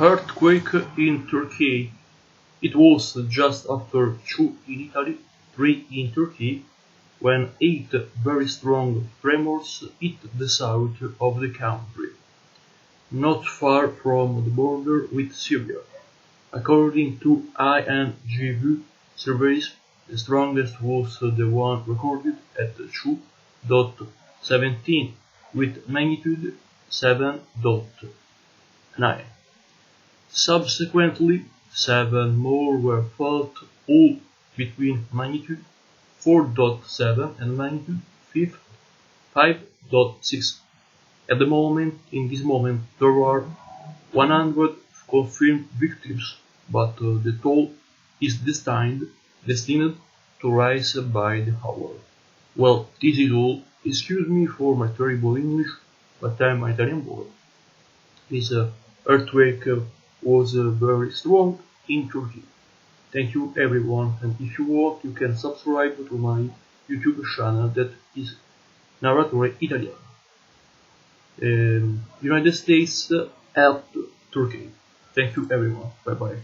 Earthquake in Turkey. It was just after 2 in Italy, 3 in Turkey, when 8 very strong tremors hit the south of the country, not far from the border with Syria. According to INGV surveys, the strongest was the one recorded at 2.17 with magnitude 7.9. Subsequently, 7 more were felt, all between magnitude 4.7 and magnitude 5.6. In this moment, there are 100 confirmed victims, but the toll is destined to rise by the hour. Well, this is all. Excuse me for my terrible English, but I'm an Italian boy. This earthquake was very strong in Turkey. Thank you everyone, and if you want you can subscribe to my YouTube channel that is Narratore Italiano. United States helped Turkey. Thank you everyone. Bye bye.